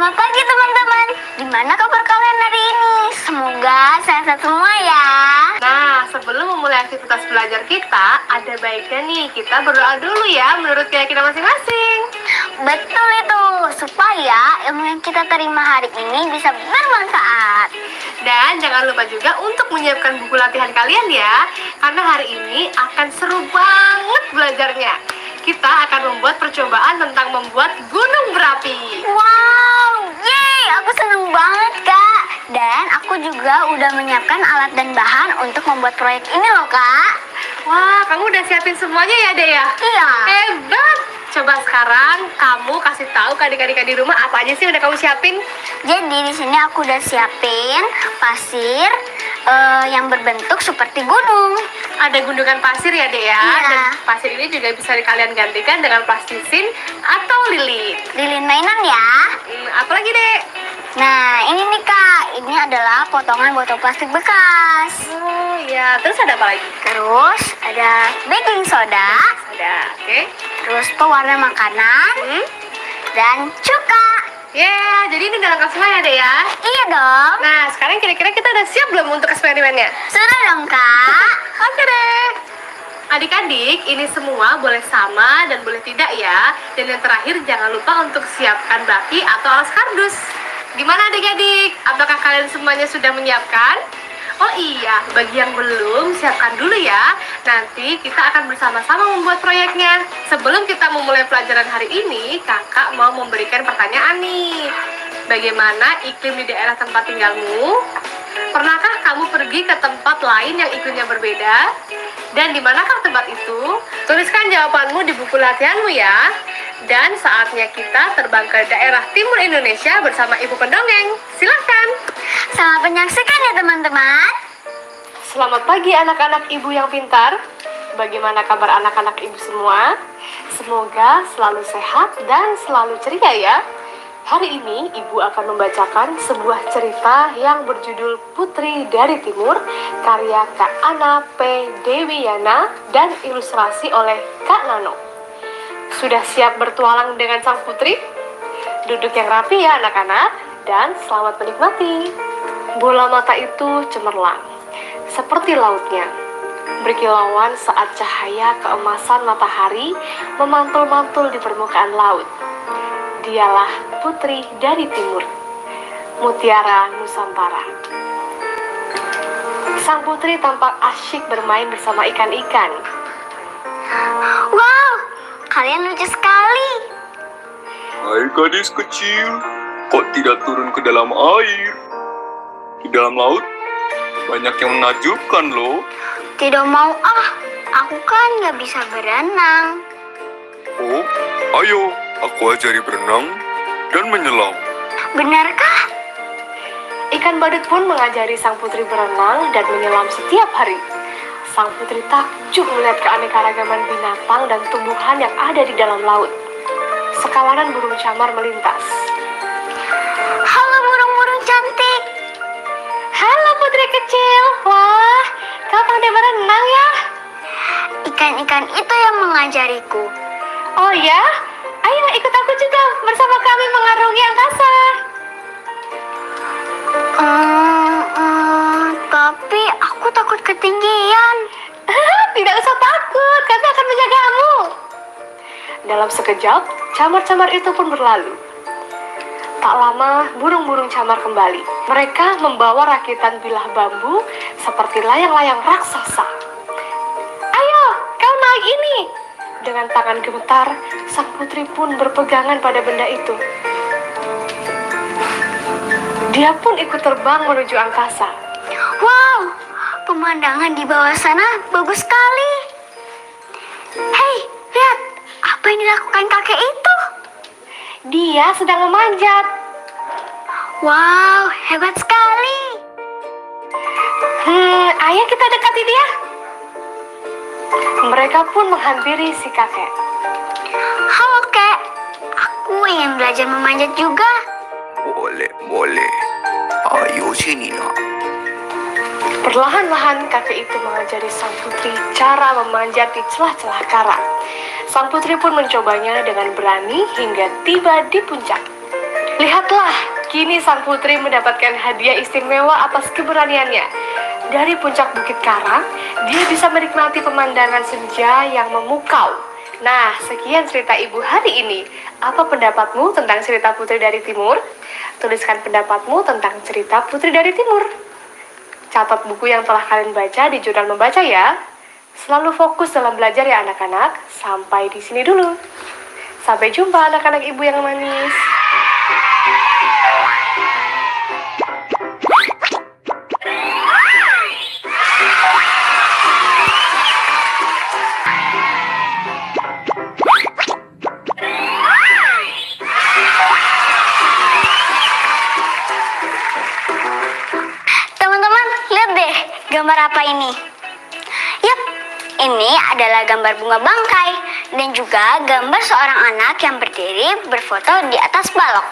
Selamat pagi teman-teman. Gimana kabar kalian hari ini? Semoga sehat semua ya. Nah, sebelum memulai aktivitas belajar kita, ada baiknya nih kita berdoa dulu ya menurut keyakinan masing-masing. Betul itu, supaya ilmu yang kita terima hari ini bisa bermanfaat. Dan jangan lupa juga untuk menyiapkan buku latihan kalian ya, karena hari ini akan seru banget belajarnya. Kita akan membuat percobaan tentang membuat gunung berapi. Wow, yeay, aku seneng banget Kak. Dan aku juga udah menyiapkan alat dan bahan untuk membuat proyek ini loh Kak. Wah, kamu udah siapin semuanya ya, Dea? Iya. Hebat! Coba sekarang kamu kasih tahu ke adik-adik di rumah apa aja sih udah kamu siapin? Jadi di sini aku udah siapin pasir yang berbentuk seperti gunung. Ada gundukan pasir ya, Dea? Iya. Dan pasir ini juga bisa kalian gantikan dengan plastisin atau lilin. Lilin mainan ya. Apa lagi, Dek? Nah ini nih Kak, ini adalah potongan botol plastik bekas. Oh iya, terus ada apa lagi? Terus ada baking soda, Ada, oke. terus pewarna makanan, dan cuka. Yeah, jadi ini udah lengkap semua ya, Dek ya? Iya dong. Nah, sekarang kira-kira kita udah siap belum untuk eksperimennya? Sudah dong Kak. Oke deh. Adik-adik, ini semua boleh sama dan boleh tidak ya. Dan yang terakhir, jangan lupa untuk siapkan baki atau alas kardus. Gimana adik-adik? Apakah kalian semuanya sudah menyiapkan? Oh iya, bagi yang belum, siapkan dulu ya. Nanti kita akan bersama-sama membuat proyeknya. Sebelum kita memulai pelajaran hari ini, kakak mau memberikan pertanyaan nih. Bagaimana iklim di daerah tempat tinggalmu? Pernahkah kamu pergi ke tempat lain yang iklimnya berbeda? Dan di manakah tempat itu? Tuliskan jawabanmu di buku latihanmu ya. Dan saatnya kita terbang ke daerah timur Indonesia bersama Ibu Pendongeng. Silahkan. Selamat menyaksikan ya teman-teman. Selamat pagi anak-anak ibu yang pintar. Bagaimana kabar anak-anak ibu semua? Semoga selalu sehat dan selalu ceria ya. Hari ini ibu akan membacakan sebuah cerita yang berjudul Putri dari Timur, karya Kak Ana P. Dewiyana dan ilustrasi oleh Kak Nano. Sudah siap bertualang dengan sang putri? Duduk yang rapi ya anak-anak, dan selamat menikmati. Bola mata itu cemerlang, seperti lautnya, berkilauan saat cahaya keemasan matahari memantul-mantul di permukaan laut. Dialah Putri dari Timur, Mutiara Nusantara. Sang putri tampak asyik bermain bersama ikan-ikan. Wow, kalian lucu sekali. Hai gadis kecil, kok tidak turun ke dalam air? Di dalam laut, banyak yang menakjubkan loh. Tidak mau aku kan nggak bisa berenang. Oh, ayo, aku ajari berenang dan menyelam. Benarkah? Ikan badut pun mengajari sang putri berenang dan menyelam setiap hari. Sang putri takjub melihat keanekaragaman binatang dan tumbuhan yang ada di dalam laut. Sekawanan burung camar melintas. Halo burung-burung cantik. Halo putri kecil, wah, kau pandai berenang ya? Ikan-ikan itu yang mengajariku. Oh ya? Ayo ikut aku juga bersama kami mengarungi angkasa. Tapi aku takut ketinggian. Tidak usah takut, kami akan menjagamu. Dalam sekejap, camar-camar itu pun berlalu. Tak lama, burung-burung camar kembali. Mereka membawa rakitan bilah bambu seperti layang-layang raksasa. Ayo, kau naik ini. Dengan tangan gemetar, sang putri pun berpegangan pada benda itu. Dia pun ikut terbang menuju angkasa. Wow, pemandangan di bawah sana bagus sekali. Hei, lihat, apa yang dilakukan kakek itu? Dia sedang memanjat. Wow, hebat sekali. Ayo kita dekati dia. Mereka pun menghampiri si kakek. Halo kek, aku ingin belajar memanjat juga. Boleh. Ayo sini nak. Perlahan-lahan kakek itu mengajari sang putri cara memanjat di celah-celah karang. Sang putri pun mencobanya dengan berani hingga tiba di puncak. Lihatlah, kini sang putri mendapatkan hadiah istimewa atas keberaniannya. Dari puncak Bukit Karang, dia bisa menikmati pemandangan senja yang memukau. Nah, sekian cerita Ibu hari ini. Apa pendapatmu tentang cerita Putri dari Timur? Tuliskan pendapatmu tentang cerita Putri dari Timur. Catat buku yang telah kalian baca di jurnal membaca ya. Selalu fokus dalam belajar ya anak-anak. Sampai di sini dulu. Sampai jumpa anak-anak Ibu yang manis. Teman-teman, lihat deh gambar apa ini. Yap, ini adalah gambar bunga bangkai dan juga gambar seorang anak yang berdiri berfoto di atas balok.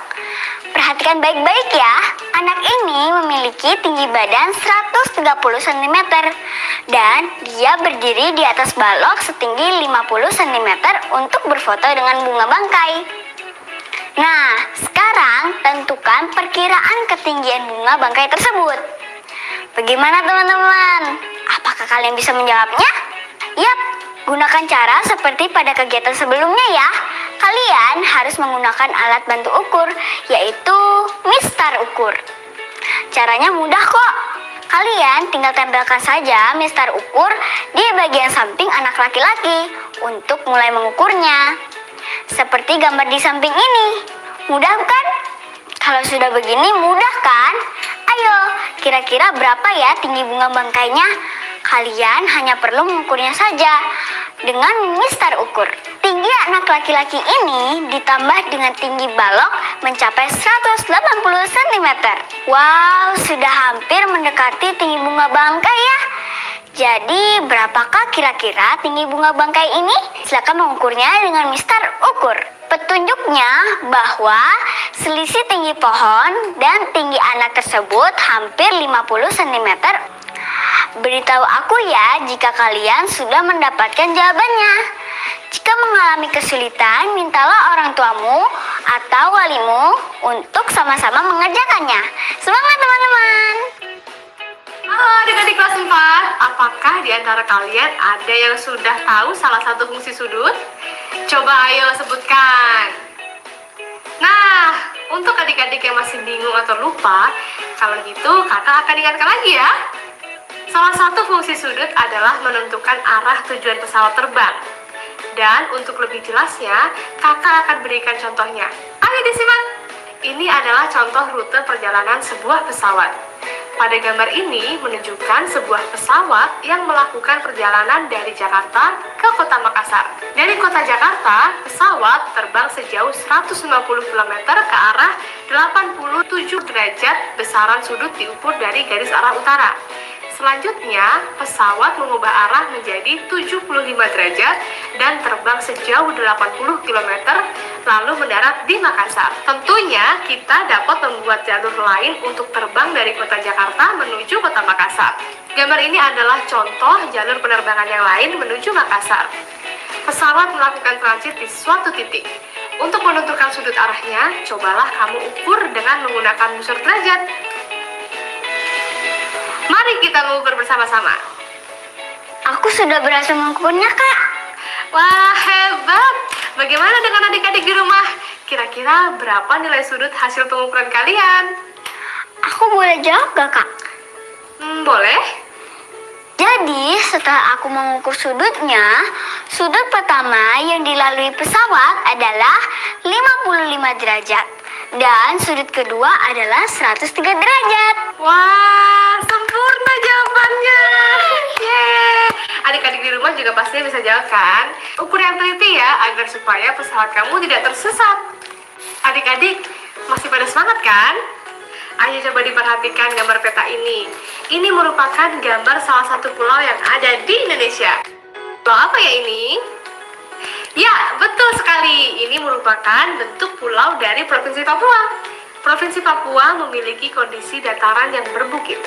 Perhatikan baik-baik ya, anak ini memiliki tinggi badan 130 cm dan dia berdiri di atas balok setinggi 50 cm untuk berfoto dengan bunga bangkai. Nah, sekarang tentukan perkiraan ketinggian bunga bangkai tersebut. Bagaimana teman-teman? Apakah kalian bisa menjawabnya? Yap, gunakan cara seperti pada kegiatan sebelumnya ya. Kalian harus menggunakan alat bantu ukur, yaitu mistar ukur. Caranya mudah kok. Kalian tinggal tempelkan saja mistar ukur di bagian samping anak laki-laki untuk mulai mengukurnya. Seperti gambar di samping ini. Mudah kan? Kalau sudah begini mudah kan? Ayo, kira-kira berapa ya tinggi bunga bangkainya? Kalian hanya perlu mengukurnya saja dengan mistar ukur. Tinggi anak laki-laki ini ditambah dengan tinggi balok mencapai 180 cm. Wow, sudah hampir mendekati tinggi bunga bangkai ya. Jadi, berapakah kira-kira tinggi bunga bangkai ini? Silakan mengukurnya dengan mistar ukur. Petunjuknya bahwa selisih tinggi pohon dan tinggi anak tersebut hampir 50 cm. Beritahu aku ya jika kalian sudah mendapatkan jawabannya. Jika mengalami kesulitan, mintalah orang tuamu atau walimu untuk sama-sama mengerjakannya. Semangat teman-teman! Halo adik-adik kelas 4, apakah di antara kalian ada yang sudah tahu salah satu fungsi sudut? Coba ayo sebutkan. Nah, untuk adik-adik yang masih bingung atau lupa, kalau gitu kakak akan ingatkan lagi ya. Salah satu fungsi sudut adalah menentukan arah tujuan pesawat terbang. Dan untuk lebih jelasnya, kakak akan berikan contohnya. Ayo disimak. Ini adalah contoh rute perjalanan sebuah pesawat. Pada gambar ini menunjukkan sebuah pesawat yang melakukan perjalanan dari Jakarta ke kota Makassar. Dari kota Jakarta, pesawat terbang sejauh 150 km ke arah 87 derajat, besaran sudut diukur dari garis arah utara. Selanjutnya, pesawat mengubah arah menjadi 75 derajat dan terbang sejauh 80 km lalu mendarat di Makassar. Tentunya, kita dapat membuat jalur lain untuk terbang dari kota Jakarta menuju kota Makassar. Gambar ini adalah contoh jalur penerbangan yang lain menuju Makassar. Pesawat melakukan transit di suatu titik. Untuk menentukan sudut arahnya, cobalah kamu ukur dengan menggunakan busur derajat. Mari kita mengukur bersama-sama. Aku sudah berhasil mengukurnya, Kak. Wah, hebat! Bagaimana dengan adik-adik di rumah? Kira-kira berapa nilai sudut hasil pengukuran kalian? Aku boleh jawab gak, Kak? Boleh. Jadi, setelah aku mengukur sudutnya, sudut pertama yang dilalui pesawat adalah 55 derajat. Dan sudut kedua adalah 103 derajat. Wah, sempurna jawabannya. Yeay. Adik-adik di rumah juga pastinya bisa jawab kan? Ukur yang teliti ya, agar supaya pesawat kamu tidak tersesat. Adik-adik, masih pada semangat kan? Ayo coba diperhatikan gambar peta ini. Ini merupakan gambar salah satu pulau yang ada di Indonesia. Pulau apa ya ini? Ya, betul sekali. Ini merupakan bentuk pulau dari Provinsi Papua. Provinsi Papua memiliki kondisi dataran yang berbukit,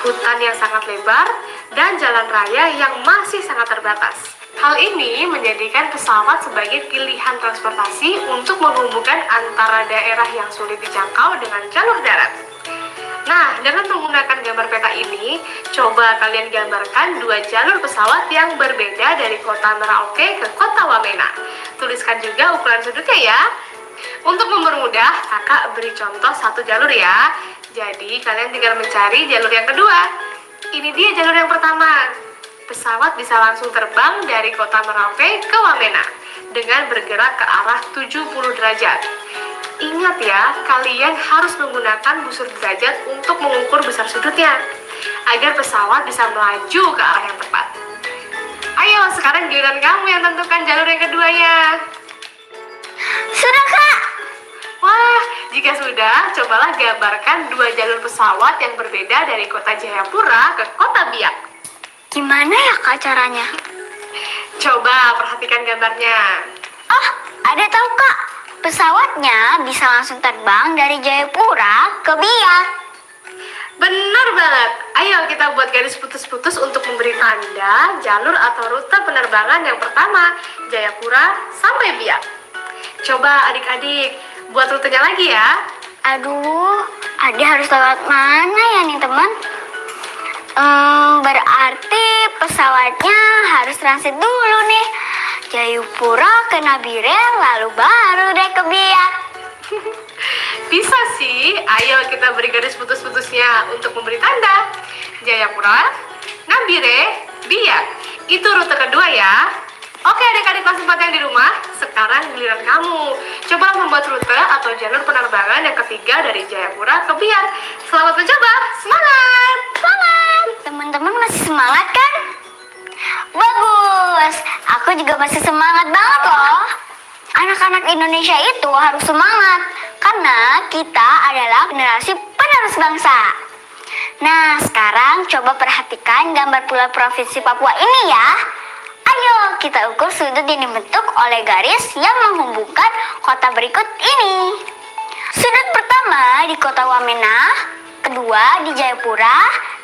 hutan yang sangat lebar, dan jalan raya yang masih sangat terbatas. Hal ini menjadikan pesawat sebagai pilihan transportasi untuk menghubungkan antara daerah yang sulit dijangkau dengan jalur darat. Nah, dengan menggunakan gambar peta ini, coba kalian gambarkan dua jalur pesawat yang berbeda dari kota Merauke ke kota Wamena. Tuliskan juga ukuran sudutnya ya. Untuk mempermudah, kakak beri contoh satu jalur ya. Jadi, kalian tinggal mencari jalur yang kedua. Ini dia jalur yang pertama. Pesawat bisa langsung terbang dari kota Merauke ke Wamena dengan bergerak ke arah 70 derajat. Ingat ya, kalian harus menggunakan busur derajat untuk mengukur besar sudutnya agar pesawat bisa melaju ke arah yang tepat. Ayo, sekarang giliran kamu yang tentukan jalur yang keduanya. Sudah, Kak. Wah, jika sudah, cobalah gambarkan dua jalur pesawat yang berbeda dari kota Jayapura ke kota Biak. Gimana ya, Kak, caranya? Coba perhatikan gambarnya. Oh, ada tahu, Kak. Pesawatnya bisa langsung terbang dari Jayapura ke Biak. Benar banget. Ayo kita buat garis putus-putus untuk memberi tanda jalur atau rute penerbangan yang pertama, Jayapura sampai Biak. Coba adik-adik buat rutenya lagi ya. Aduh, Ade harus lewat mana ya nih, teman? Berarti pesawatnya harus transit dulu nih. Jayapura ke Nabire, lalu baru deh ke Biak. Bisa sih. Ayo kita beri garis putus-putusnya untuk memberi tanda. Jayapura, Nabire, Biak. Itu rute kedua ya. Oke adik-adik kelas 4 yang di rumah, sekarang giliran kamu. Coba membuat rute atau jalur penerbangan yang ketiga dari Jayapura ke Biak. Selamat mencoba, semangat! Semangat! Teman-teman masih semangat kan? Bagus! Aku juga masih semangat banget loh. Anak-anak Indonesia itu harus semangat karena kita adalah generasi penerus bangsa. Nah, sekarang coba perhatikan gambar Pulau Provinsi Papua ini ya. Ayo kita ukur sudut yang dibentuk oleh garis yang menghubungkan kota berikut ini. Sudut pertama di kota Wamena, kedua di Jayapura,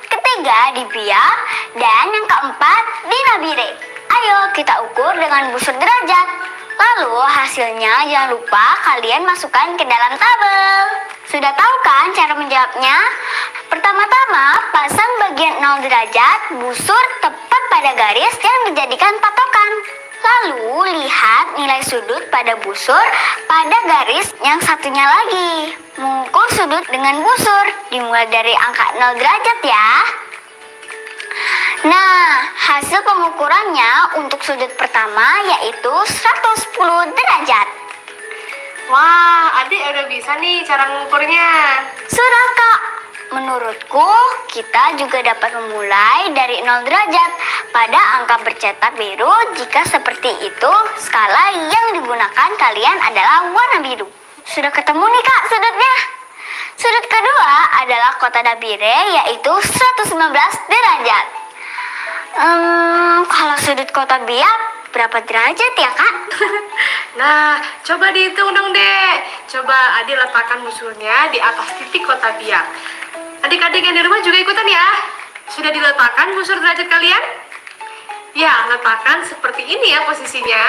ketiga di Biak, dan yang keempat di Nabire. Ayo kita ukur dengan busur derajat. Lalu hasilnya jangan lupa kalian masukkan ke dalam tabel. Sudah tahu kan cara menjawabnya? Pertama-tama pasang bagian 0 derajat busur tepat pada garis yang dijadikan patokan. Lalu lihat nilai sudut pada busur pada garis yang satunya lagi. Mengukur sudut dengan busur dimulai dari angka 0 derajat ya. Nah, hasil pengukurannya untuk sudut pertama yaitu 110 derajat. Wah, adik udah bisa nih cara mengukurnya. Sudah, Kak. Menurutku, kita juga dapat memulai dari 0 derajat pada angka bercetak biru jika seperti itu skala yang digunakan kalian adalah warna biru. Sudah ketemu nih, Kak, sudutnya. Sudut kedua adalah kota Nabire yaitu 119 derajat. Kalau sudut kota Biak berapa derajat ya, Kak? Nah, coba dihitung dong deh. Coba adik letakkan busurnya di atas titik kota Biak. Adik-adik yang di rumah juga ikutan ya. Sudah diletakkan busur derajat kalian? Ya, letakkan seperti ini ya posisinya.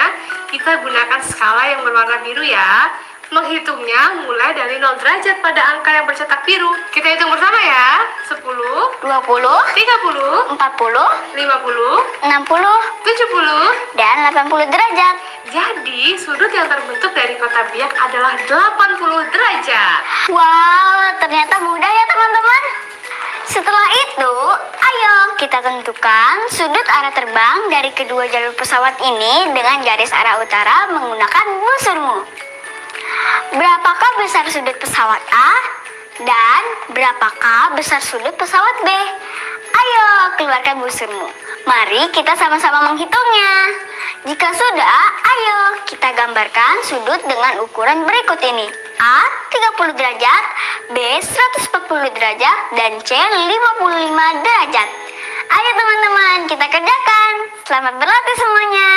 Kita gunakan skala yang berwarna biru ya. Menghitungnya mulai dari 0 derajat pada angka yang bercetak biru. Kita hitung bersama ya. 10, 20, 30, 40, 50, 60, 70. dan 80 derajat. Jadi, sudut yang terbentuk dari kota Biak adalah 80 derajat. Wow, ternyata mudah ya teman-teman. Setelah itu, ayo kita tentukan sudut arah terbang dari kedua jalur pesawat ini dengan garis arah utara menggunakan busurmu. Berapakah besar sudut pesawat A dan berapakah besar sudut pesawat B? Ayo keluarkan busurmu. Mari kita sama-sama menghitungnya. Jika sudah, ayo kita gambarkan sudut dengan ukuran berikut ini. A 30 derajat, B 140 derajat, dan C 55 derajat. Ayo teman-teman, kita kerjakan. Selamat berlatih semuanya.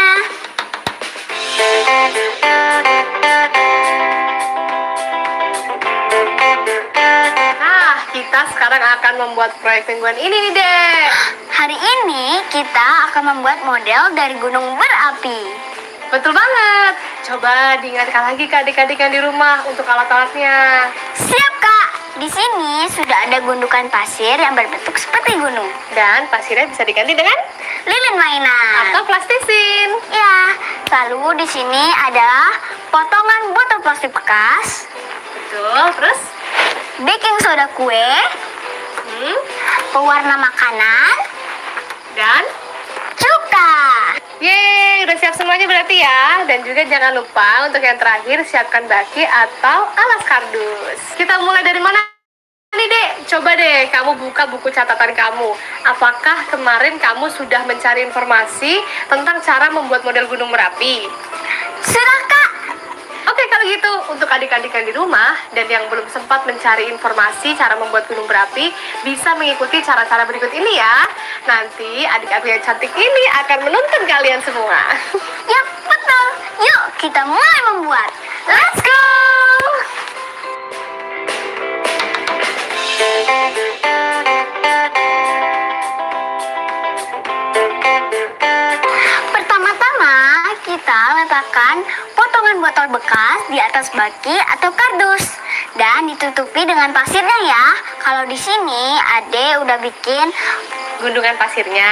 Nah, kita sekarang akan membuat proyek mingguan ini nih, Dek. Hari ini kita akan membuat model dari gunung berapi. Betul banget. Coba diingatkan lagi ke adik-adik yang di rumah untuk alat-alatnya. Siap, Kak. Di sini sudah ada gundukan pasir yang berbentuk seperti gunung. Dan pasirnya bisa diganti dengan Lilin mainan. atau plastisin. Ya, lalu di sini adalah potongan botol plastik bekas, Betul. Terus? baking soda kue, Hmm. pewarna makanan, Dan? cuka. Yeay, udah siap semuanya berarti ya. Dan juga jangan lupa untuk yang terakhir siapkan baki atau alas kardus. Kita mulai dari mana nih, Dek? Coba deh kamu buka buku catatan kamu. Apakah kemarin kamu sudah mencari informasi tentang cara membuat model gunung Merapi? Sudah, Kak. Oke, kalau gitu untuk adik-adik yang di rumah dan yang belum sempat mencari informasi cara membuat gunung berapi, bisa mengikuti cara-cara berikut ini ya. Nanti adik-adik yang cantik ini akan menuntun kalian semua. Ya, betul. Yuk, kita mulai membuat. Let's go! Pertama-tama, kita letakkan potongan botol bekas di atas baki atau kardus dan ditutupi dengan pasirnya ya. Kalau di sini Ade udah bikin Gundukan pasirnya.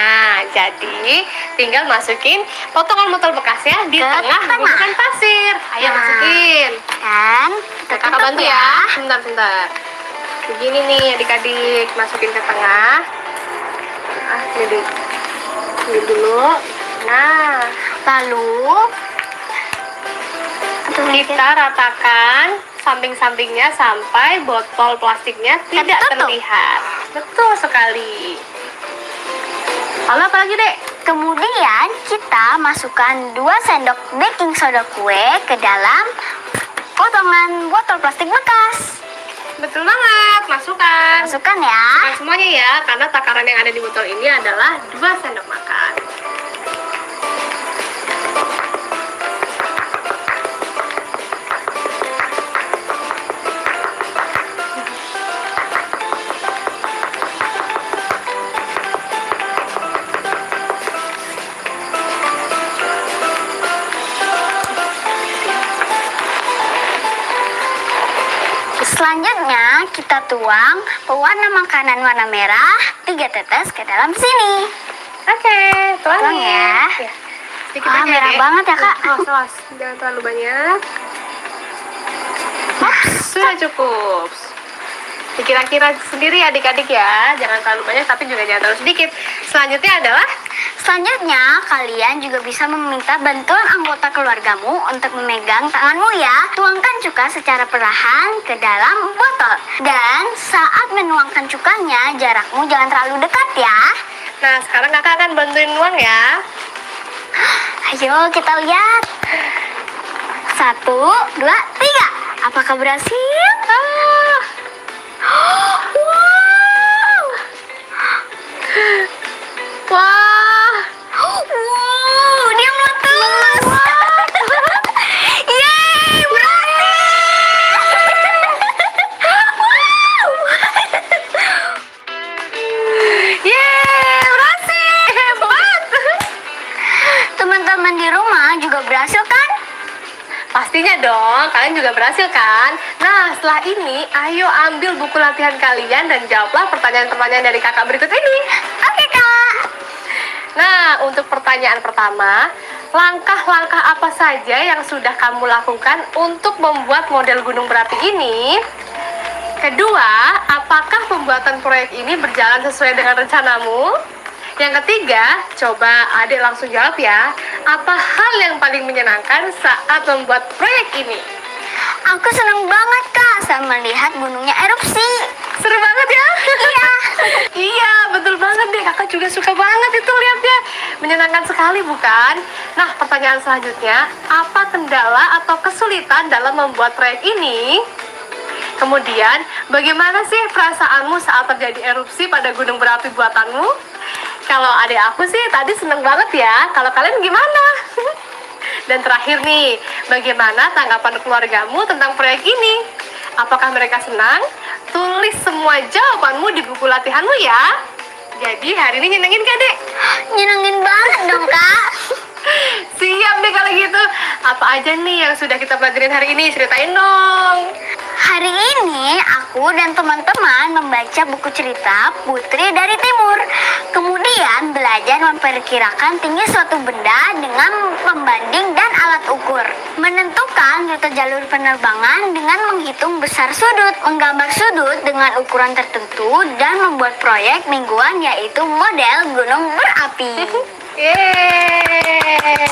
Jadi, tinggal masukin potongan botol bekasnya di Ke tengah tengah. gundukan pasir. Ayo Nah. masukin. dan kita Kakak tutup bantu ya. Bentar. Begini nih adik-adik, masukin ke tengah. Ini dulu. Nah, Lalu kita ratakan samping-sampingnya sampai botol plastiknya tidak Tertutup. terlihat. Betul sekali. Lalu apa lagi, Dek? kemudian kita masukkan 2 sendok baking soda kue ke dalam potongan botol plastik bekas. Betul banget, masukkan. Masukkan ya. Masukkan semuanya ya, karena takaran yang ada di botol ini adalah 2 sendok makan. Selanjutnya kita tuang pewarna makanan warna merah 3 tetes ke dalam sini. Oke, tuangin. Tuang ya. Sedikit Ah, aja, merah Dek. banget ya, Kak. Awas, jangan terlalu banyak. Sudah cukup. Dikira-kira sendiri adik-adik ya, jangan terlalu banyak tapi juga jangan terlalu sedikit. Selanjutnya kalian juga bisa meminta bantuan anggota keluargamu untuk memegang tanganmu ya. Tuangkan cuka secara perlahan ke dalam botol. Dan saat menuangkan cukanya, jarakmu jangan terlalu dekat ya. Nah, sekarang kakak akan bantuin nuang ya. Ayo kita lihat. 1, 2, 3. Apakah berhasil? Wow! Wah, Wow, dia meletus. Yeay, berhasil. Wow. yeay, berhasil, hebat. Teman-teman di rumah juga berhasil kan? Pastinya dong, kalian juga berhasil kan? Nah, setelah ini, ayo ambil buku latihan kalian dan jawablah pertanyaan-pertanyaan dari kakak berikut ini. Oke, Kak. Nah, untuk pertanyaan pertama, langkah-langkah apa saja yang sudah kamu lakukan untuk membuat model gunung berapi ini? Kedua, apakah pembuatan proyek ini berjalan sesuai dengan rencanamu? Yang ketiga, coba adik langsung jawab ya. Apa hal yang paling menyenangkan saat membuat proyek ini? Aku senang banget, Kak, saat melihat gunungnya erupsi. Seru banget ya? Iya. Iya, betul banget deh. Kakak juga suka banget itu lihatnya. Menyenangkan sekali, bukan? Nah, pertanyaan selanjutnya, apa kendala atau kesulitan dalam membuat proyek ini? Kemudian, bagaimana sih perasaanmu saat terjadi erupsi pada gunung berapi buatanmu? Kalau adik aku sih tadi seneng banget ya. Kalau kalian gimana? Dan terakhir nih, bagaimana tanggapan keluargamu tentang proyek ini? Apakah mereka senang? Tulis semua jawabanmu di buku latihanmu ya. Jadi hari ini nyenengin gak, Dek? Nyenengin banget dong, Kak. Siap deh kalau gitu. Apa aja nih yang sudah kita pelajarin hari ini? Ceritain dong. Hari ini aku dan teman-teman membaca buku cerita Putri dari Timur. Kemudian belajar memperkirakan tinggi suatu benda dengan pembanding dan alat ukur. Menentukan rute jalur penerbangan dengan menghitung besar sudut, menggambar sudut dengan ukuran tertentu, dan membuat proyek mingguan yaitu model gunung berapi. Yeay.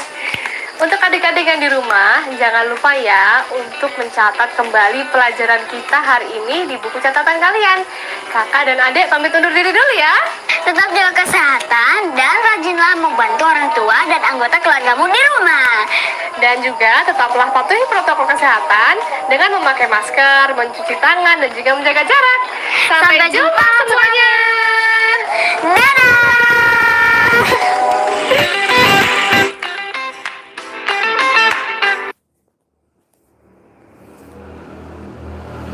Untuk adik-adik yang di rumah, jangan lupa ya untuk mencatat kembali pelajaran kita hari ini di buku catatan kalian. Kakak dan adik pamit undur diri dulu ya. Tetap jaga kesehatan dan rajinlah membantu orang tua dan anggota keluargamu di rumah. Dan juga tetaplah patuhi protokol kesehatan dengan memakai masker, mencuci tangan, dan juga menjaga jarak. Sampai jumpa semuanya. Dadah!